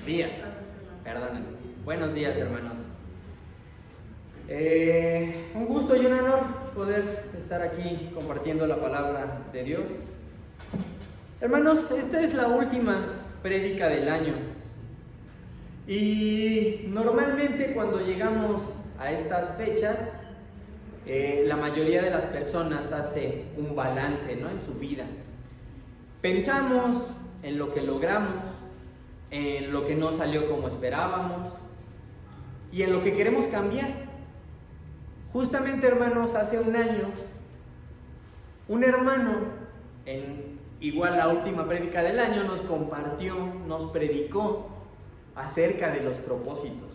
Días, perdónenme. Buenos días, hermanos. Un gusto y un honor poder estar aquí compartiendo la palabra de Dios. Hermanos, esta es la última prédica del año. Y normalmente cuando llegamos a estas fechas, la mayoría de las personas hace un balance, ¿no?, en su vida. Pensamos en lo que logramos, en lo que no salió como esperábamos y en lo que queremos cambiar. Justamente, hermanos, hace un año, un hermano, en igual la última prédica del año, nos compartió, nos predicó acerca de los propósitos.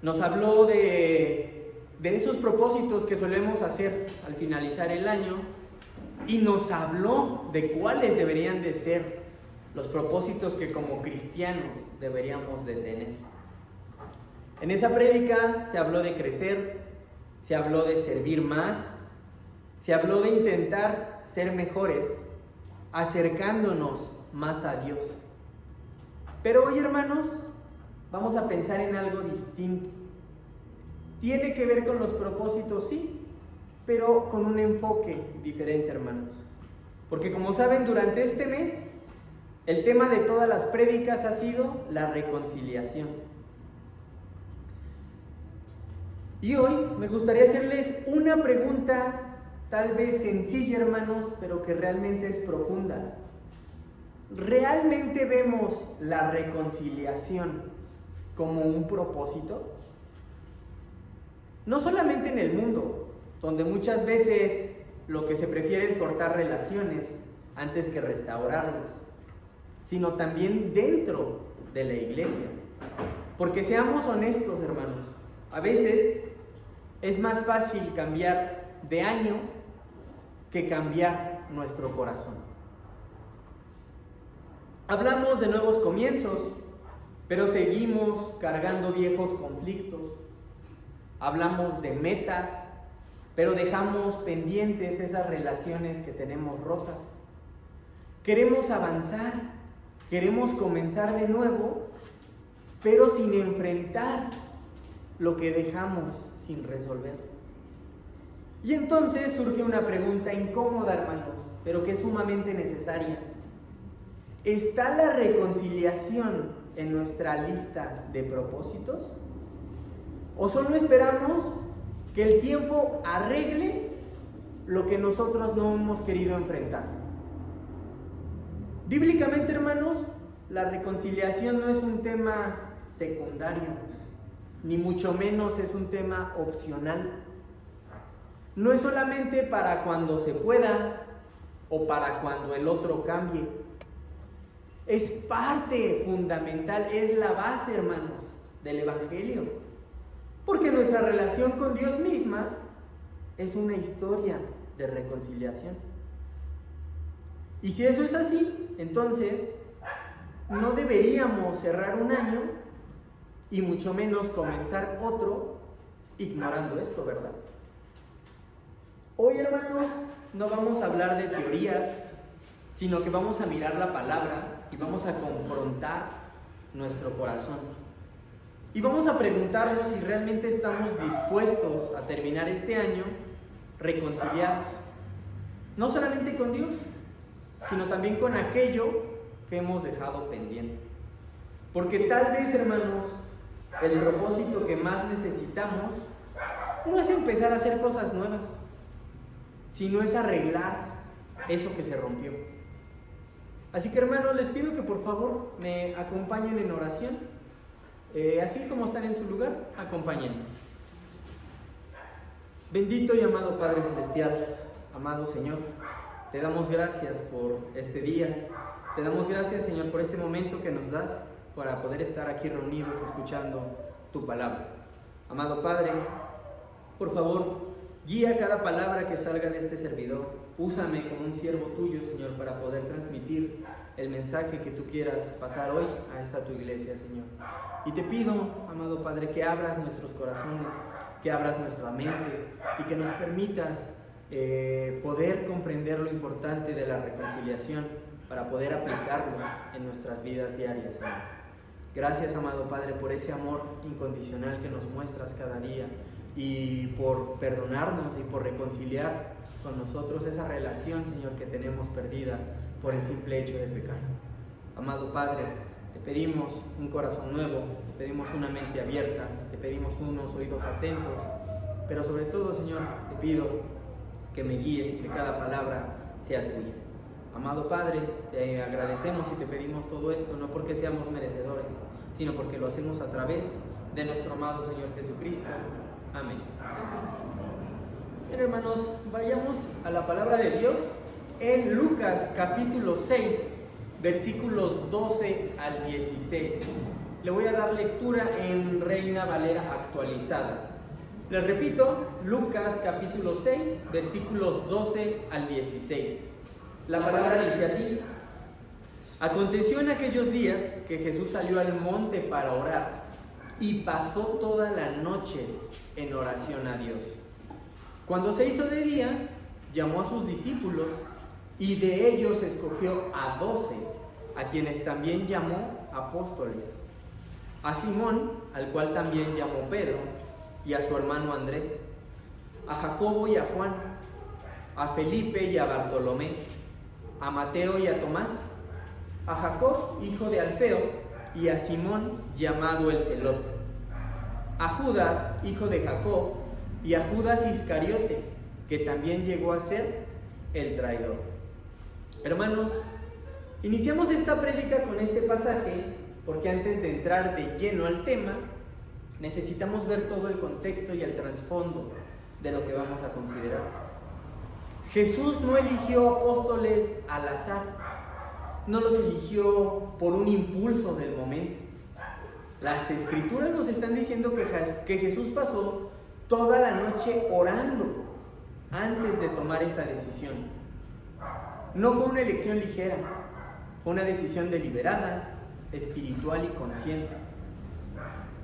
Nos habló de esos propósitos que solemos hacer al finalizar el año y nos habló de cuáles deberían de ser los propósitos que como cristianos deberíamos de tener. En esa prédica se habló de crecer, se habló de servir más, se habló de intentar ser mejores, acercándonos más a Dios. Pero hoy, hermanos, vamos a pensar en algo distinto. Tiene que ver con los propósitos, sí, pero con un enfoque diferente, hermanos. Porque como saben, durante este mes, el tema de todas las prédicas ha sido la reconciliación. Y hoy me gustaría hacerles una pregunta tal vez sencilla, hermanos, pero que realmente es profunda. ¿Realmente vemos la reconciliación como un propósito? No solamente en el mundo, donde muchas veces lo que se prefiere es cortar relaciones antes que restaurarlas, sino también dentro de la iglesia. Porque seamos honestos, hermanos, a veces es más fácil cambiar de año que cambiar nuestro corazón. Hablamos de nuevos comienzos, pero seguimos cargando viejos conflictos. Hablamos de metas, pero dejamos pendientes esas relaciones que tenemos rotas. Queremos avanzar, queremos comenzar de nuevo, pero sin enfrentar lo que dejamos sin resolver. Y entonces surge una pregunta incómoda, hermanos, pero que es sumamente necesaria. ¿Está la reconciliación en nuestra lista de propósitos? ¿O solo esperamos que el tiempo arregle lo que nosotros no hemos querido enfrentar? Bíblicamente, hermanos, la reconciliación no es un tema secundario, ni mucho menos es un tema opcional. No es solamente para cuando se pueda o para cuando el otro cambie. Es parte fundamental, es la base, hermanos, del Evangelio. Porque nuestra relación con Dios misma es una historia de reconciliación. Y si eso es así, entonces no deberíamos cerrar un año y mucho menos comenzar otro ignorando esto, ¿verdad? Hoy, hermanos, no vamos a hablar de teorías, sino que vamos a mirar la palabra y vamos a confrontar nuestro corazón. Y vamos a preguntarnos si realmente estamos dispuestos a terminar este año reconciliados. No solamente con Dios, sino también con aquello que hemos dejado pendiente. Porque tal vez, hermanos, el propósito que más necesitamos no es empezar a hacer cosas nuevas, sino es arreglar eso que se rompió. Así que, hermanos, les pido que por favor me acompañen en oración. Así como están en su lugar, acompáñenme. Bendito y amado Padre Celestial, amado Señor, te damos gracias por este día. Te damos gracias, Señor, por este momento que nos das para poder estar aquí reunidos escuchando tu palabra. Amado Padre, por favor, guía cada palabra que salga de este servidor. Úsame como un siervo tuyo, Señor, para poder transmitir el mensaje que tú quieras pasar hoy a esta tu iglesia, Señor. Y te pido, amado Padre, que abras nuestros corazones, que abras nuestra mente y que nos permitas poder comprender lo importante de la reconciliación para poder aplicarlo en nuestras vidas diarias, Señor. Gracias, amado Padre, por ese amor incondicional que nos muestras cada día y por perdonarnos y por reconciliar con nosotros esa relación, Señor, que tenemos perdida por el simple hecho de pecar. Amado Padre, te pedimos un corazón nuevo, te pedimos una mente abierta, te pedimos unos oídos atentos, pero sobre todo, Señor, te pido que me guíes y que cada palabra sea tuya. Amado Padre, te agradecemos y te pedimos todo esto, no porque seamos merecedores, sino porque lo hacemos a través de nuestro amado Señor Jesucristo. Amén. Bien, hermanos, vayamos a la palabra de Dios en Lucas capítulo 6, versículos 12 al 16. Le voy a dar lectura en Reina Valera actualizada. Les repito, Lucas capítulo 6, versículos 12 al 16. La palabra dice así: Aconteció en aquellos días que Jesús salió al monte para orar y pasó toda la noche en oración a Dios. Cuando se hizo de día, llamó a sus discípulos y de ellos escogió a 12, a quienes también llamó apóstoles: a Simón, al cual también llamó Pedro, y a su hermano Andrés, a Jacobo y a Juan, a Felipe y a Bartolomé, a Mateo y a Tomás, a Jacob, hijo de Alfeo, y a Simón, llamado el Celote, a Judas, hijo de Jacob, y a Judas Iscariote, que también llegó a ser el traidor. Hermanos, iniciamos esta prédica con este pasaje porque antes de entrar de lleno al tema, necesitamos ver todo el contexto y el trasfondo de lo que vamos a considerar. Jesús no eligió apóstoles al azar, no los eligió por un impulso del momento. Las escrituras nos están diciendo que Jesús pasó toda la noche orando antes de tomar esta decisión. No fue una elección ligera, fue una decisión deliberada, espiritual y consciente.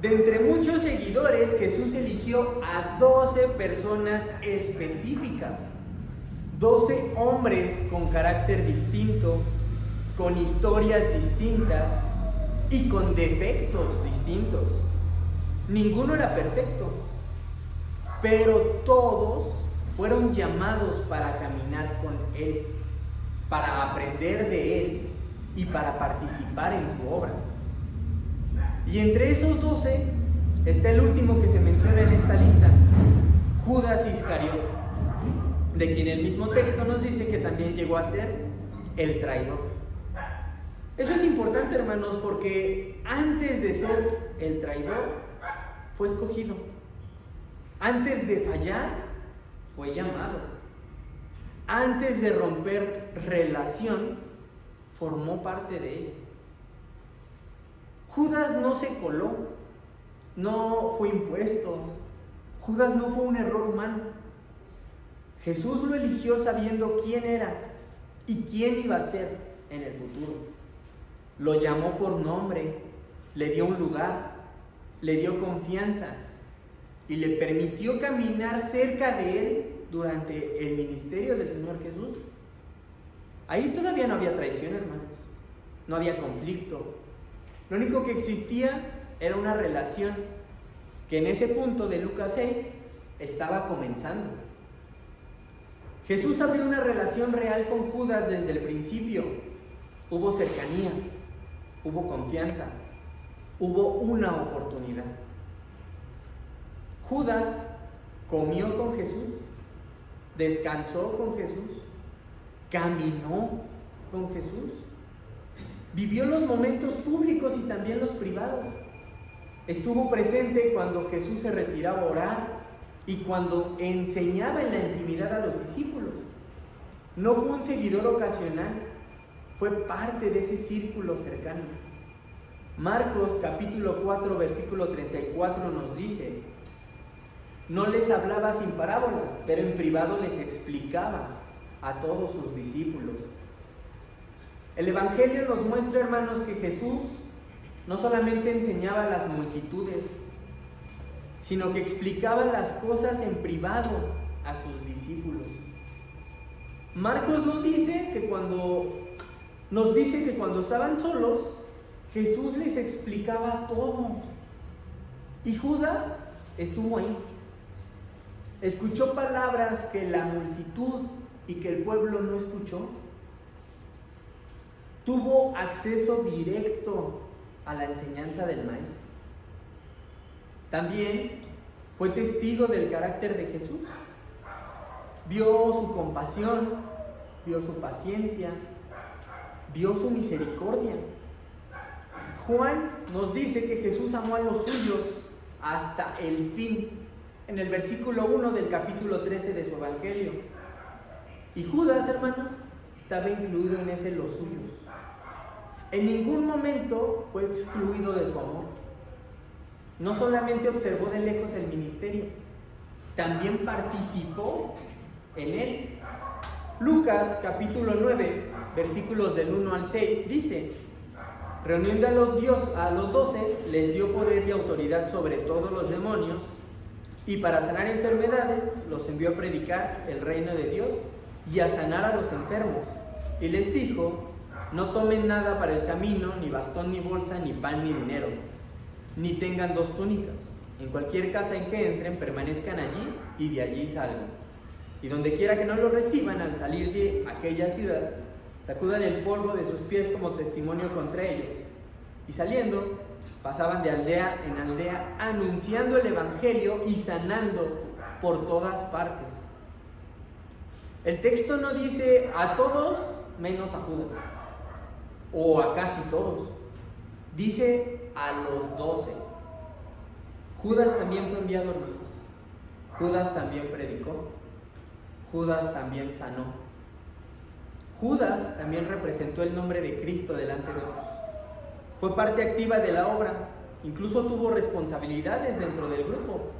De entre muchos seguidores, Jesús eligió a 12 personas específicas, 12 hombres con carácter distinto, con historias distintas y con defectos distintos. Ninguno era perfecto, pero todos fueron llamados para caminar con Él, para aprender de Él y para participar en su obra. Y entre esos 12 está el último que se menciona en esta lista, Judas Iscariote, de quien el mismo texto nos dice que también llegó a ser el traidor. Eso es importante, hermanos, porque antes de ser el traidor fue escogido. Antes de fallar fue llamado. Antes de romper relación formó parte de él. Judas no se coló, no fue impuesto. Judas no fue un error humano. Jesús lo eligió sabiendo quién era y quién iba a ser en el futuro. Lo llamó por nombre, le dio un lugar, le dio confianza y le permitió caminar cerca de él durante el ministerio del Señor Jesús. Ahí todavía no había traición, hermanos, no había conflicto. Lo único que existía era una relación que en ese punto de Lucas 6 estaba comenzando. Jesús abrió una relación real con Judas desde el principio. Hubo cercanía, hubo confianza, hubo una oportunidad. Judas comió con Jesús, descansó con Jesús, caminó con Jesús, vivió los momentos públicos y también los privados. Estuvo presente cuando Jesús se retiraba a orar y cuando enseñaba en la intimidad a los discípulos. No fue un seguidor ocasional, fue parte de ese círculo cercano. Marcos capítulo 4 versículo 34 nos dice: no les hablaba sin parábolas, pero en privado les explicaba a todos sus discípulos. El Evangelio nos muestra, hermanos, que Jesús no solamente enseñaba a las multitudes, sino que explicaba las cosas en privado a sus discípulos. Marcos nos dice que cuando estaban solos, Jesús les explicaba todo. Y Judas estuvo ahí. Escuchó palabras que la multitud y que el pueblo no escuchó. Tuvo acceso directo a la enseñanza del Maestro. También fue testigo del carácter de Jesús. Vio su compasión, vio su paciencia, vio su misericordia. Juan nos dice que Jesús amó a los suyos hasta el fin, en el versículo 1 del capítulo 13 de su Evangelio. Y Judas, hermanos, estaba incluido en ese los suyos. En ningún momento fue excluido de su amor. No solamente observó de lejos el ministerio, también participó en él. Lucas capítulo 9, versículos del 1 al 6, dice: reuniendo a los 12, les dio poder y autoridad sobre todos los demonios, y para sanar enfermedades los envió a predicar el reino de Dios y a sanar a los enfermos. Y les dijo: no tomen nada para el camino, ni bastón, ni bolsa, ni pan, ni dinero, ni tengan dos túnicas. En cualquier casa en que entren, permanezcan allí y de allí salgan. Y donde quiera que no los reciban al salir de aquella ciudad, sacudan el polvo de sus pies como testimonio contra ellos. Y saliendo, pasaban de aldea en aldea, anunciando el evangelio y sanando por todas partes. El texto no dice a todos menos a Judas, o a casi todos. Dice a los 12. Judas también fue enviado, hermanos. Judas también predicó. Judas también sanó. Judas también representó el nombre de Cristo delante de otros. Fue parte activa de la obra, incluso tuvo responsabilidades dentro del grupo.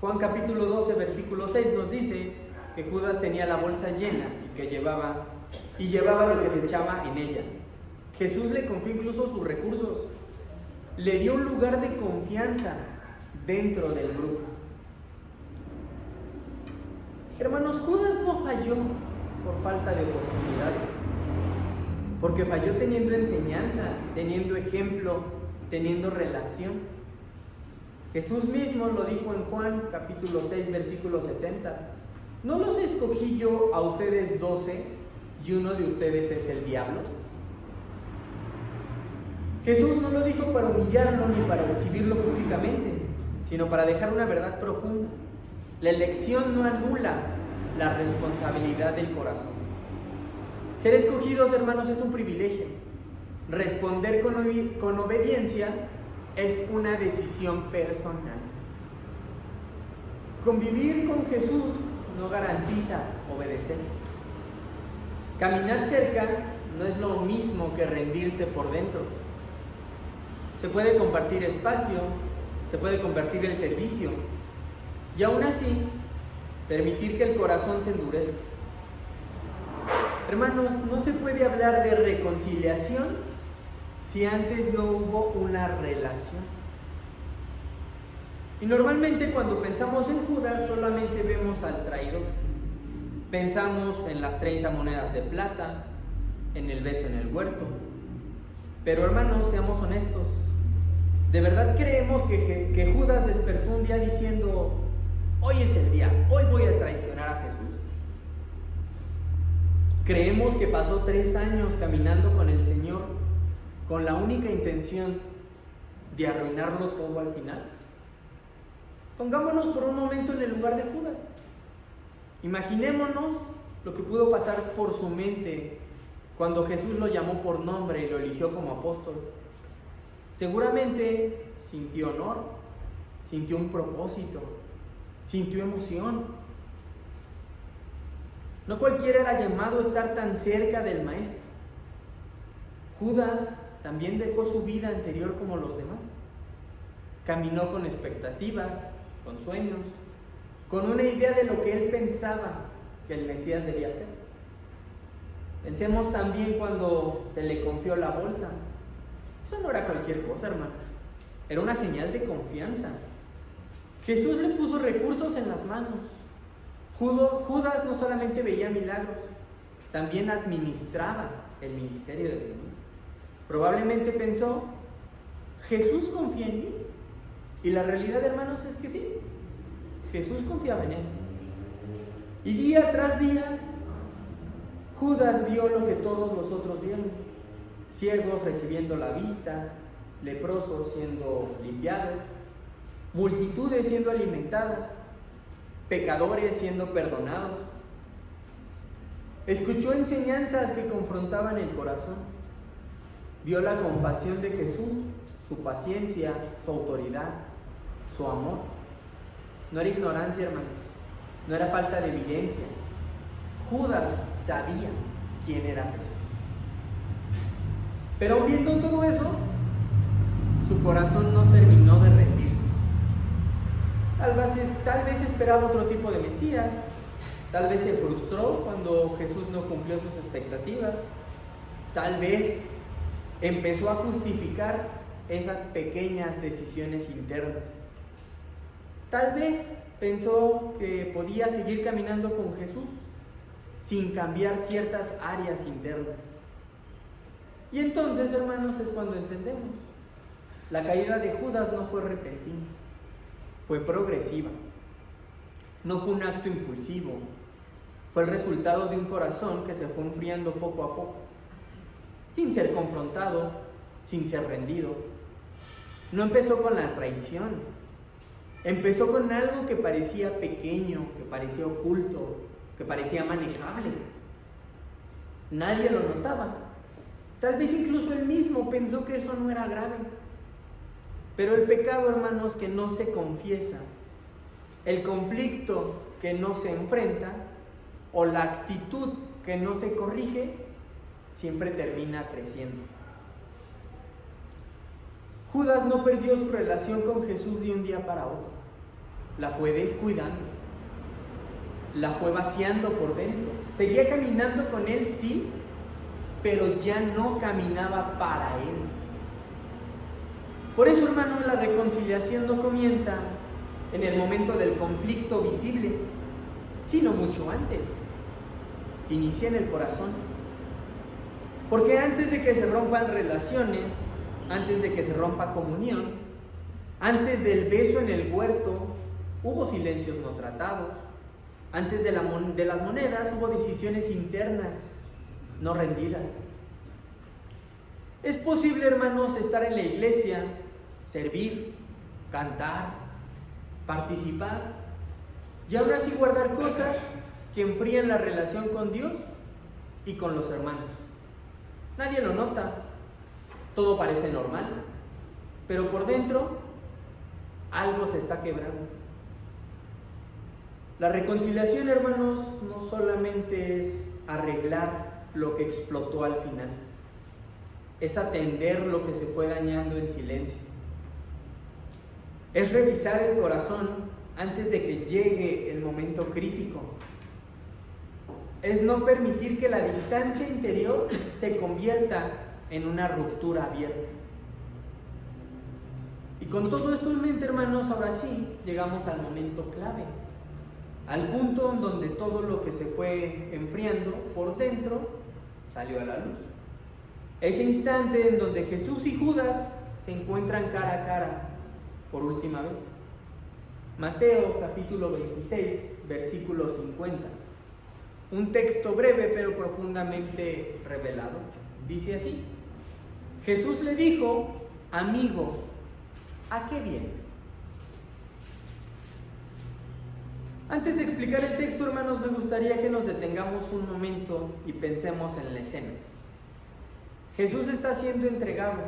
Juan capítulo 12, versículo 6 nos dice que Judas tenía la bolsa llena y llevaba lo que se echaba en ella. Jesús le confió incluso sus recursos, le dio un lugar de confianza dentro del grupo. Hermanos, Judas no falló por falta de oportunidades, porque falló teniendo enseñanza, teniendo ejemplo, teniendo relación. Jesús mismo lo dijo en Juan capítulo 6, versículo 70. ¿No los escogí yo a ustedes 12 y uno de ustedes es el diablo? Jesús no lo dijo para humillarlo ni para exhibirlo públicamente, sino para dejar una verdad profunda. La elección no anula la responsabilidad del corazón. Ser escogidos, hermanos, es un privilegio. Responder con obediencia es una decisión personal. Convivir con Jesús no garantiza obedecer. Caminar cerca no es lo mismo que rendirse por dentro. Se puede compartir espacio, se puede compartir el servicio y aún así permitir que el corazón se endurezca. Hermanos, no se puede hablar de reconciliación si antes no hubo una relación. Y normalmente cuando pensamos en Judas solamente vemos al traidor. Pensamos en las 30 monedas de plata, en el beso en el huerto. Pero hermanos, seamos honestos. ¿De verdad creemos que Judas despertó un día diciendo: hoy es el día, hoy voy a traicionar a Jesús? ¿Creemos que pasó 3 años caminando con el Señor con la única intención de arruinarlo todo al final? Pongámonos por un momento en el lugar de Judas. Imaginémonos lo que pudo pasar por su mente cuando Jesús lo llamó por nombre y lo eligió como apóstol. Seguramente sintió honor, sintió un propósito, sintió emoción. No cualquiera era llamado a estar tan cerca del Maestro. Judas también dejó su vida anterior como los demás. Caminó con expectativas, con sueños, con una idea de lo que él pensaba que el Mesías debía ser. Pensemos también cuando se le confió la bolsa. Eso no era cualquier cosa, hermanos. Era una señal de confianza. Jesús le puso recursos en las manos. Judas no solamente veía milagros, también administraba el ministerio del Señor. Probablemente pensó ¿Jesús confía en mí? Y la realidad, hermanos, es que sí. Jesús confiaba en él. Y día tras día, Judas vio lo que todos los otros vieron: ciegos recibiendo la vista, leprosos siendo limpiados, multitudes siendo alimentadas, pecadores siendo perdonados. Escuchó enseñanzas que confrontaban el corazón. Vio la compasión de Jesús, su paciencia, su autoridad, su amor. No era ignorancia, hermanos, no era falta de evidencia. Judas sabía quién era Jesús. Pero viendo todo eso, su corazón no terminó de rendirse. Tal vez esperaba otro tipo de Mesías. Tal vez se frustró cuando Jesús no cumplió sus expectativas. Tal vez empezó a justificar esas pequeñas decisiones internas. Tal vez pensó que podía seguir caminando con Jesús sin cambiar ciertas áreas internas. Y entonces, hermanos, es cuando entendemos: la caída de Judas no fue repentina, fue progresiva. No fue un acto impulsivo, fue el resultado de un corazón que se fue enfriando poco a poco, sin ser confrontado, sin ser rendido. No empezó con la traición, empezó con algo que parecía pequeño, que parecía oculto, que parecía manejable. Nadie lo notaba. Tal vez incluso él mismo pensó que eso no era grave. Pero el pecado, hermanos, que no se confiesa, el conflicto que no se enfrenta, o la actitud que no se corrige, siempre termina creciendo. Judas no perdió su relación con Jesús de un día para otro. La fue descuidando, la fue vaciando por dentro. Seguía caminando con él, sí, pero ya no caminaba para él. Por eso, hermano, la reconciliación no comienza en el momento del conflicto visible, sino mucho antes. Inicia en el corazón. Porque antes de que se rompan relaciones, antes de que se rompa comunión, antes del beso en el huerto, hubo silencios no tratados. Antes de las monedas hubo decisiones internas no rendidas. Es posible, hermanos, estar en la iglesia, servir, cantar, participar, y aún así guardar cosas que enfrían la relación con Dios y con los hermanos. Nadie lo nota, todo parece normal, pero por dentro algo se está quebrando. La reconciliación, hermanos, no solamente es arreglar lo que explotó al final, es atender lo que se fue dañando en silencio. Es revisar el corazón antes de que llegue el momento crítico. Es no permitir que la distancia interior se convierta en una ruptura abierta. Y con todo esto en mente, hermanos, ahora sí llegamos al momento clave, al punto en donde todo lo que se fue enfriando por dentro salió a la luz. Ese instante en donde Jesús y Judas se encuentran cara a cara por última vez. Mateo capítulo 26, versículo 50. Un texto breve pero profundamente revelado. Dice así: Jesús le dijo: amigo, ¿a qué vienes? Antes de explicar el texto, hermanos, me gustaría que nos detengamos un momento y pensemos en la escena. Jesús está siendo entregado.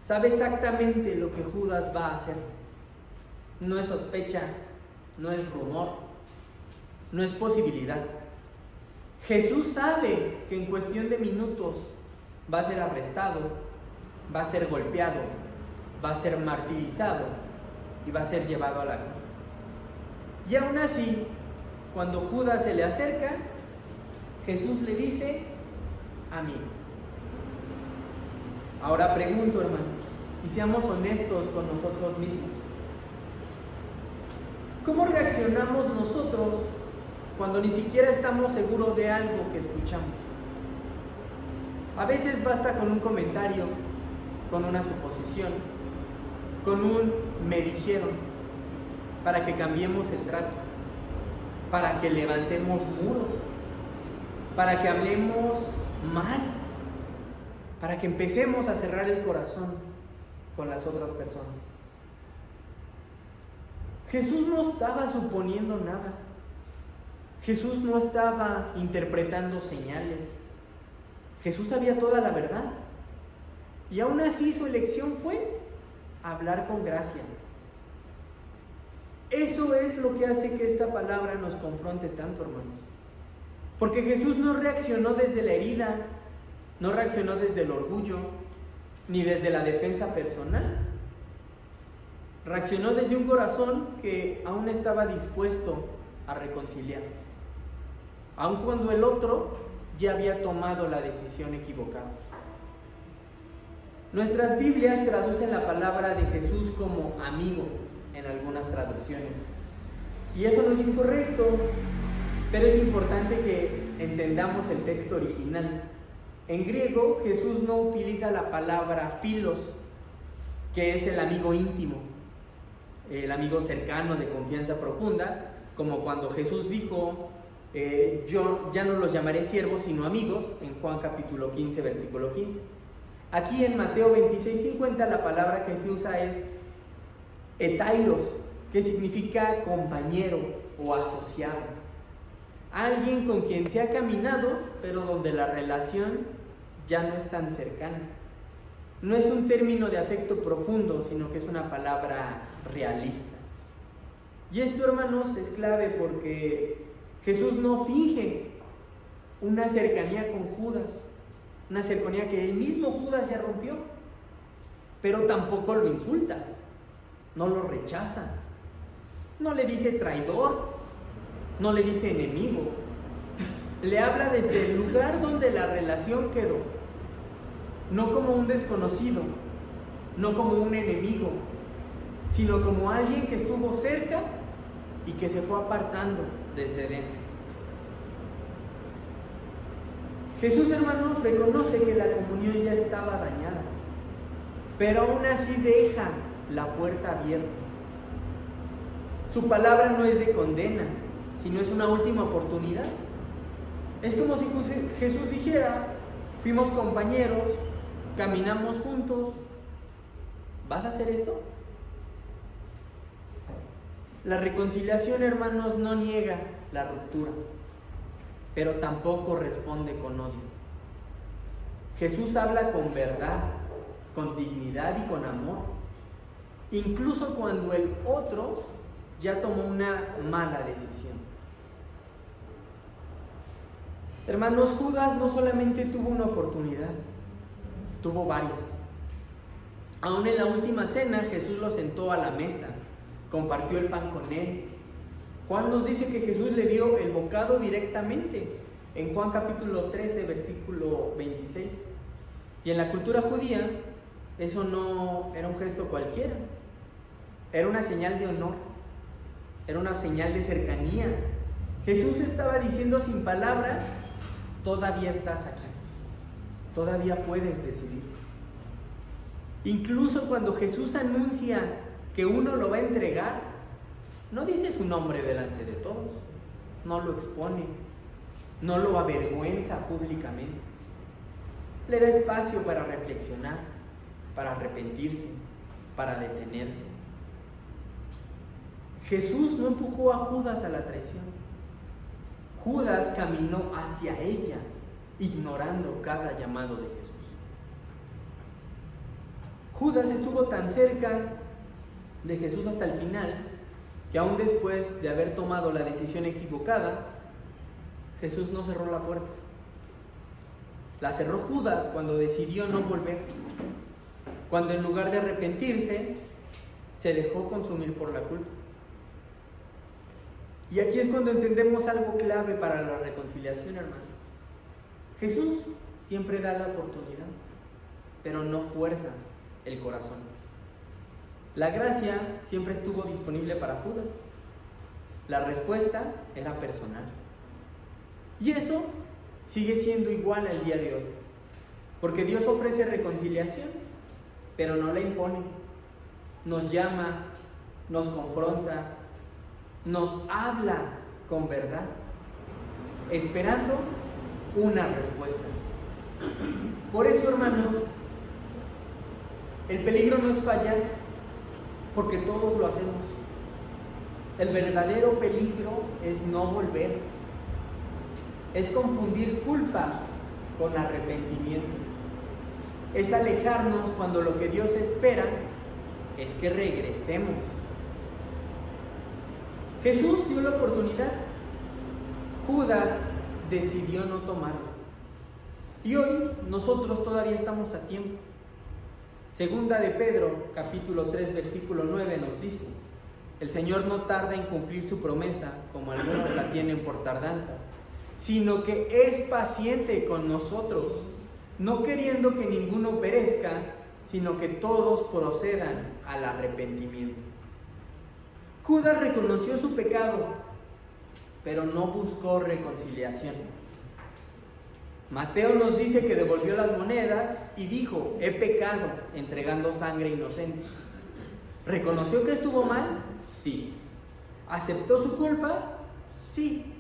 Sabe exactamente lo que Judas va a hacer. No es sospecha, no es rumor, no es posibilidad. Jesús sabe que en cuestión de minutos va a ser arrestado, va a ser golpeado, va a ser martirizado y va a ser llevado a la cruz. Y aún así, cuando Judas se le acerca, Jesús le dice: amigo. Ahora pregunto, hermanos, y seamos honestos con nosotros mismos. ¿Cómo reaccionamos nosotros cuando ni siquiera estamos seguros de algo que escuchamos? A veces basta con un comentario, con una suposición, con un me dijeron, para que cambiemos el trato, para que levantemos muros, para que hablemos mal, para que empecemos a cerrar el corazón con las otras personas. Jesús no estaba suponiendo nada. Jesús no estaba interpretando señales. Jesús sabía toda la verdad. Y aún así su elección fue hablar con gracia. Eso es lo que hace que esta palabra nos confronte tanto, hermanos. Porque Jesús no reaccionó desde la herida, no reaccionó desde el orgullo, ni desde la defensa personal. Reaccionó desde un corazón que aún estaba dispuesto a reconciliar, aun cuando el otro ya había tomado la decisión equivocada. Nuestras Biblias traducen la palabra de Jesús como amigo en algunas traducciones. Y eso no es incorrecto, pero es importante que entendamos el texto original. En griego, Jesús no utiliza la palabra philos, que es el amigo íntimo, el amigo cercano de confianza profunda, como cuando Jesús dijo, yo ya no los llamaré siervos sino amigos, en Juan capítulo 15, versículo 15. Aquí en Mateo 26:50 la palabra que se usa es etairos, que significa compañero o asociado. Alguien con quien se ha caminado, pero donde la relación ya no es tan cercana. No es un término de afecto profundo, sino que es una palabra realista. Y esto, hermanos, es clave porque Jesús no finge una cercanía con Judas, una cercanía que el mismo Judas ya rompió, pero tampoco lo insulta, no lo rechaza, no le dice traidor, no le dice enemigo. Le habla desde el lugar donde la relación quedó, no como un desconocido, no como un enemigo, sino como alguien que estuvo cerca y que se fue apartando desde dentro. Jesús, hermanos, reconoce que la comunión ya estaba dañada, pero aún así deja la puerta abierta. Su palabra no es de condena, sino es una última oportunidad. Es como si Jesús dijera, fuimos compañeros, caminamos juntos, ¿vas a hacer esto? La reconciliación, hermanos, no niega la ruptura, pero tampoco responde con odio. Jesús habla con verdad, con dignidad y con amor, incluso cuando el otro ya tomó una mala decisión. Hermanos, Judas no solamente tuvo una oportunidad, tuvo varias. Aún en la última cena, Jesús lo sentó a la mesa, compartió el pan con él. Juan nos dice que Jesús le dio el bocado directamente, en Juan capítulo 13, versículo 26. Y en la cultura judía, eso no era un gesto cualquiera, era una señal de honor, era una señal de cercanía. Jesús estaba diciendo sin palabra, todavía estás aquí, todavía puedes decidir. Incluso cuando Jesús anuncia que uno lo va a entregar, no dice su nombre delante de todos, no lo expone, no lo avergüenza públicamente. Le da espacio para reflexionar, para arrepentirse, para detenerse. Jesús no empujó a Judas a la traición. Judas caminó hacia ella, ignorando cada llamado de Jesús. Judas estuvo tan cerca de Jesús hasta el final, que aún después de haber tomado la decisión equivocada, Jesús no cerró la puerta. La cerró Judas cuando decidió no volver, cuando en lugar de arrepentirse, se dejó consumir por la culpa. Y aquí es cuando entendemos algo clave para la reconciliación, hermano. Jesús siempre da la oportunidad, pero no fuerza el corazón. La gracia siempre estuvo disponible para Judas. La respuesta era personal. Y eso sigue siendo igual al día de hoy, porque Dios ofrece reconciliación, pero no la impone. Nos llama, nos confronta, nos habla con verdad, esperando una respuesta. Por eso, hermanos, el peligro no es fallar, porque todos lo hacemos. El verdadero peligro es no volver, es confundir culpa con arrepentimiento, es alejarnos cuando lo que Dios espera es que regresemos. Jesús dio la oportunidad, Judas decidió no tomarlo. Y hoy nosotros todavía estamos a tiempo. Segunda de Pedro, capítulo 3, versículo 9 nos dice: el Señor no tarda en cumplir su promesa, como algunos la tienen por tardanza, sino que es paciente con nosotros, no queriendo que ninguno perezca, sino que todos procedan al arrepentimiento. Judas reconoció su pecado, pero no buscó reconciliación. Mateo nos dice que devolvió las monedas y dijo: he pecado, entregando sangre inocente. ¿Reconoció que estuvo mal? Sí. ¿Aceptó su culpa? Sí.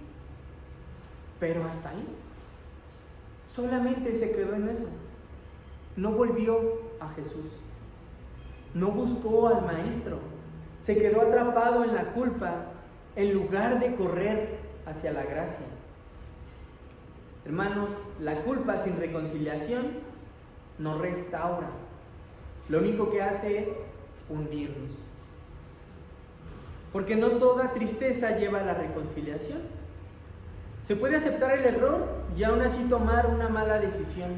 Pero hasta ahí. Solamente se quedó en eso. No volvió a Jesús. No buscó al Maestro. Se quedó atrapado en la culpa en lugar de correr hacia la gracia. Hermanos, la culpa sin reconciliación no restaura. Lo único que hace es hundirnos. Porque no toda tristeza lleva a la reconciliación. Se puede aceptar el error y aún así tomar una mala decisión.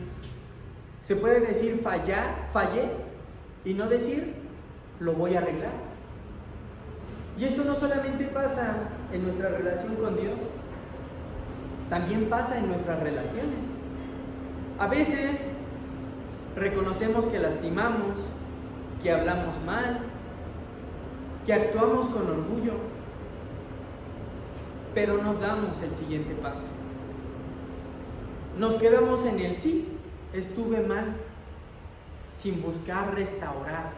Se puede decir fallé, y no decir lo voy a arreglar. Y esto no solamente pasa en nuestra relación con Dios, también pasa en nuestras relaciones. A veces reconocemos que lastimamos, que hablamos mal, que actuamos con orgullo, pero no damos el siguiente paso. Nos quedamos en el sí, estuve mal, sin buscar restaurar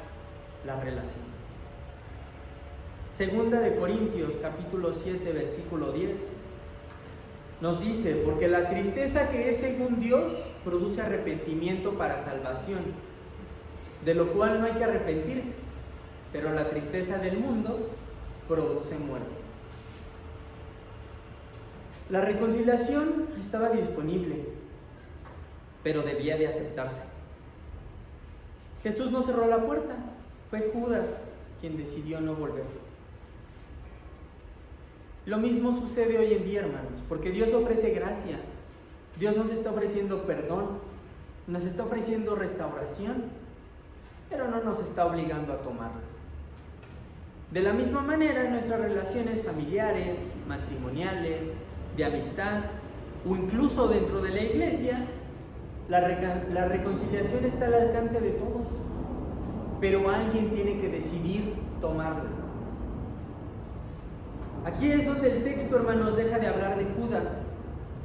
la relación. Segunda de Corintios, capítulo 7, versículo 10, nos dice: porque la tristeza que es según Dios produce arrepentimiento para salvación, de lo cual no hay que arrepentirse, pero la tristeza del mundo produce muerte. La reconciliación estaba disponible, pero debía de aceptarse. Jesús no cerró la puerta, fue Judas quien decidió no volver. Lo mismo sucede hoy en día, hermanos, porque Dios ofrece gracia. Dios nos está ofreciendo perdón, nos está ofreciendo restauración, pero no nos está obligando a tomarlo. De la misma manera, en nuestras relaciones familiares, matrimoniales, de amistad o incluso dentro de la iglesia, la reconciliación está al alcance de todos, pero alguien tiene que decidir tomarla. Aquí es donde el texto, hermanos, deja de hablar de Judas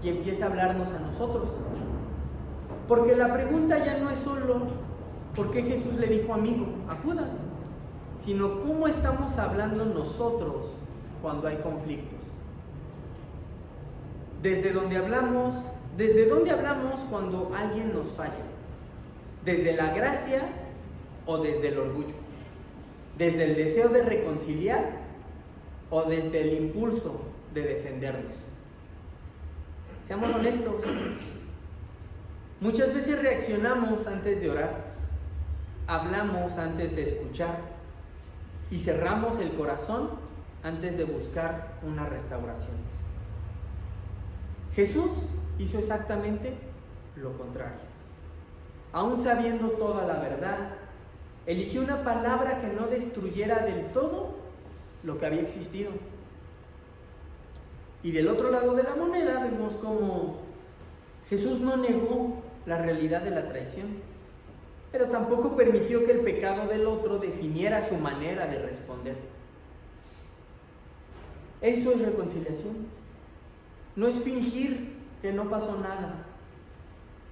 y empieza a hablarnos a nosotros. Porque la pregunta ya no es solo ¿por qué Jesús le dijo amigo a Judas?, sino cómo estamos hablando nosotros cuando hay conflictos. ¿Desde dónde hablamos cuando alguien nos falla? ¿Desde la gracia o desde el orgullo? ¿Desde el deseo de reconciliar o desde el impulso de defendernos? Seamos honestos. Muchas veces reaccionamos antes de orar, hablamos antes de escuchar y cerramos el corazón antes de buscar una restauración. Jesús hizo exactamente lo contrario. Aún sabiendo toda la verdad, eligió una palabra que no destruyera del todo lo que había existido. Y del otro lado de la moneda vemos cómo Jesús no negó la realidad de la traición, pero tampoco permitió que el pecado del otro definiera su manera de responder. Eso es reconciliación. No es fingir que no pasó nada,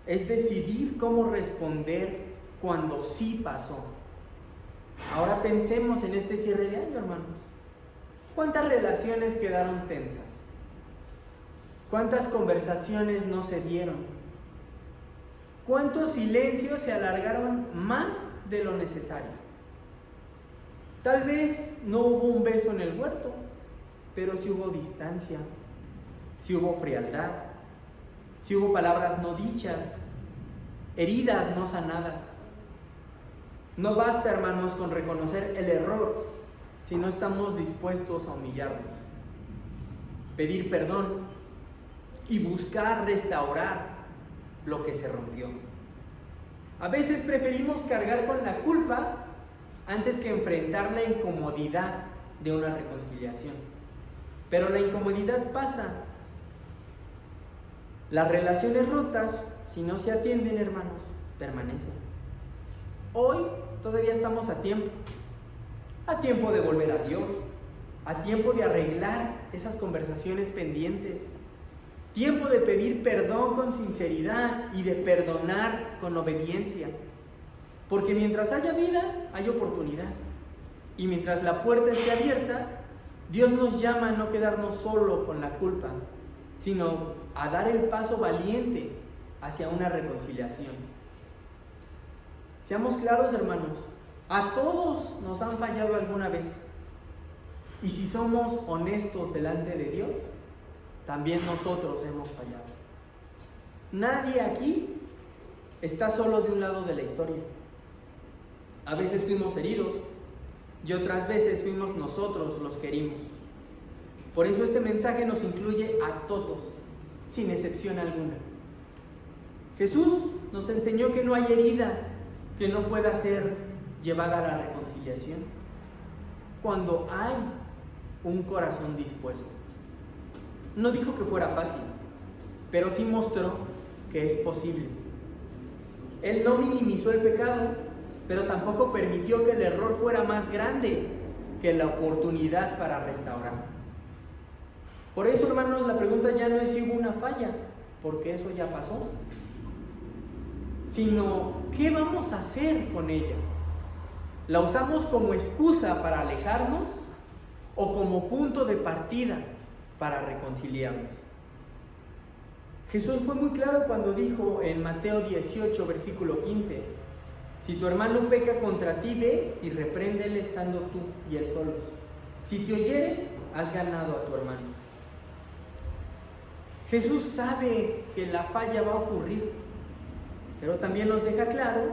es decidir cómo responder cuando sí pasó. Ahora pensemos en este cierre de año, hermanos. ¿Cuántas relaciones quedaron tensas? ¿Cuántas conversaciones no se dieron? ¿Cuántos silencios se alargaron más de lo necesario? Tal vez no hubo un beso en el huerto, pero sí hubo distancia, sí hubo frialdad, sí hubo palabras no dichas, heridas no sanadas. No basta, hermanos, con reconocer el error si no estamos dispuestos a humillarnos, pedir perdón y buscar restaurar lo que se rompió. A veces preferimos cargar con la culpa antes que enfrentar la incomodidad de una reconciliación. Pero la incomodidad pasa. Las relaciones rotas, si no se atienden, hermanos, permanecen. Hoy todavía estamos a tiempo de volver a Dios, a tiempo de arreglar esas conversaciones pendientes, tiempo de pedir perdón con sinceridad y de perdonar con obediencia. Porque mientras haya vida, hay oportunidad. Y mientras la puerta esté abierta, Dios nos llama a no quedarnos solo con la culpa, sino a dar el paso valiente hacia una reconciliación. Seamos claros, hermanos, a todos nos han fallado alguna vez. Y si somos honestos delante de Dios, también nosotros hemos fallado. Nadie aquí está solo de un lado de la historia. A veces fuimos heridos y otras veces fuimos nosotros los que herimos. Por eso este mensaje nos incluye a todos, sin excepción alguna. Jesús nos enseñó que no hay herida que no pueda ser llevada a la reconciliación cuando hay un corazón dispuesto. No dijo que fuera fácil, pero sí mostró que es posible. Él no minimizó el pecado, pero tampoco permitió que el error fuera más grande que la oportunidad para restaurar. Por eso, hermanos, la pregunta ya no es si hubo una falla, porque eso ya pasó, sino ¿qué vamos a hacer con ella? ¿La usamos como excusa para alejarnos o como punto de partida para reconciliarnos? Jesús fue muy claro cuando dijo en Mateo 18, versículo 15: si tu hermano peca contra ti, ve y repréndele estando tú y él solos. Si te oyere, has ganado a tu hermano. Jesús sabe que la falla va a ocurrir, pero también nos deja claro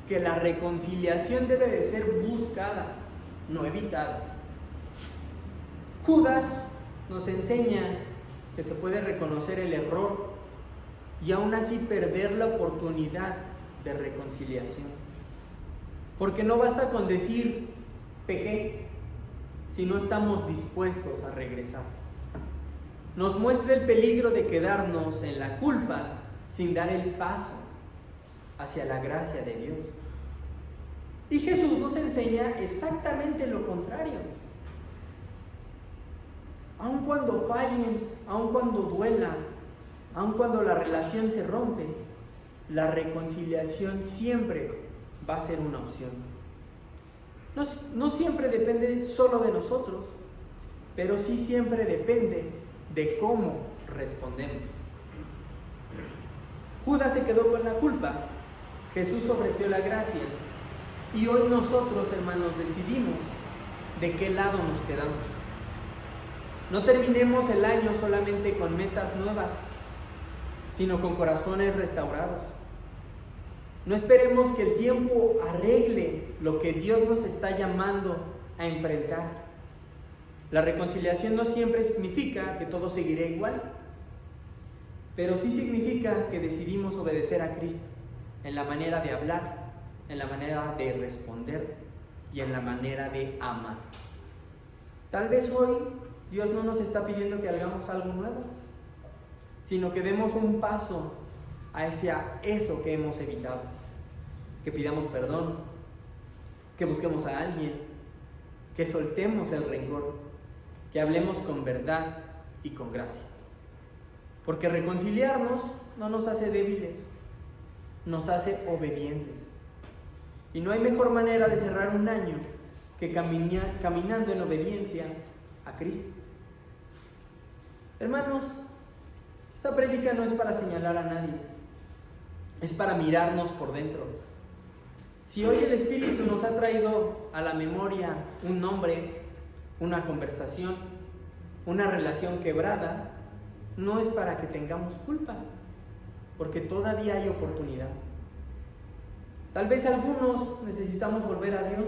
que la reconciliación debe de ser buscada, no evitada. Judas nos enseña que se puede reconocer el error y aún así perder la oportunidad de reconciliación. Porque no basta con decir pequé si no estamos dispuestos a regresar. Nos muestra el peligro de quedarnos en la culpa sin dar el paso hacia la gracia de Dios. Y Jesús nos enseña exactamente lo contrario. Aun cuando fallen, aun cuando duela, aun cuando la relación se rompe, la reconciliación siempre va a ser una opción. No siempre depende solo de nosotros, pero sí siempre depende de cómo respondemos. Judas se quedó con la culpa, Jesús ofreció la gracia, y hoy nosotros, hermanos, decidimos de qué lado nos quedamos. No terminemos el año solamente con metas nuevas, sino con corazones restaurados. No esperemos que el tiempo arregle lo que Dios nos está llamando a enfrentar. La reconciliación no siempre significa que todo seguirá igual, pero sí significa que decidimos obedecer a Cristo en la manera de hablar, en la manera de responder y en la manera de amar. Tal vez hoy Dios no nos está pidiendo que hagamos algo nuevo, sino que demos un paso hacia eso que hemos evitado, que pidamos perdón, que busquemos a alguien, que soltemos el rencor, que hablemos con verdad y con gracia. Porque reconciliarnos no nos hace débiles, nos hace obedientes. Y no hay mejor manera de cerrar un año que caminando en obediencia a Cristo. Hermanos, esta prédica no es para señalar a nadie, es para mirarnos por dentro. Si hoy el Espíritu nos ha traído a la memoria un nombre, una conversación, una relación quebrada, no es para que tengamos culpa, porque todavía hay oportunidad. Tal vez algunos necesitamos volver a Dios,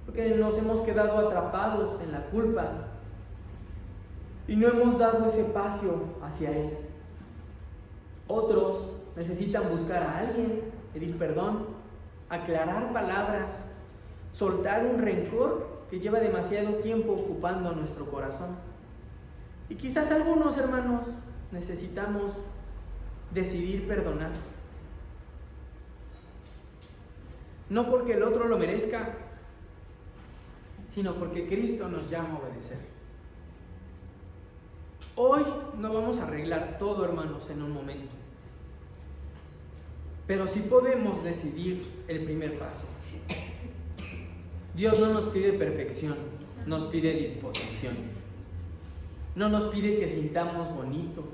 porque nos hemos quedado atrapados en la culpa y no hemos dado ese paso hacia Él. Otros necesitan buscar a alguien, pedir perdón, aclarar palabras, soltar un rencor que lleva demasiado tiempo ocupando nuestro corazón. Y quizás algunos, hermanos, necesitamos decidir perdonar. No porque el otro lo merezca, sino porque Cristo nos llama a obedecer. Hoy no vamos a arreglar todo, hermanos, en un momento. Pero sí podemos decidir el primer paso. Dios no nos pide perfección, nos pide disposición. No nos pide que sintamos bonito,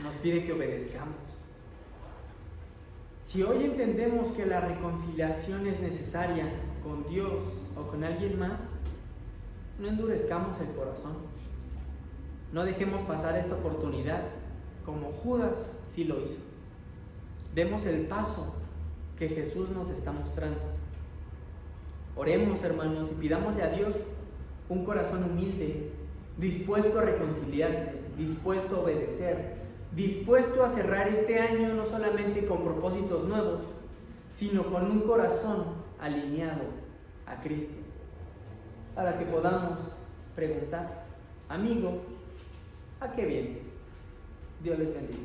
nos pide que obedezcamos. Si hoy entendemos que la reconciliación es necesaria con Dios o con alguien más, no endurezcamos el corazón. No dejemos pasar esta oportunidad como Judas sí lo hizo. Demos el paso que Jesús nos está mostrando. Oremos, hermanos, y pidámosle a Dios un corazón humilde, dispuesto a reconciliarse, dispuesto a obedecer, dispuesto a cerrar este año no solamente con propósitos nuevos, sino con un corazón alineado a Cristo, para que podamos preguntar: amigo, ¿a qué vienes? Dios les bendiga.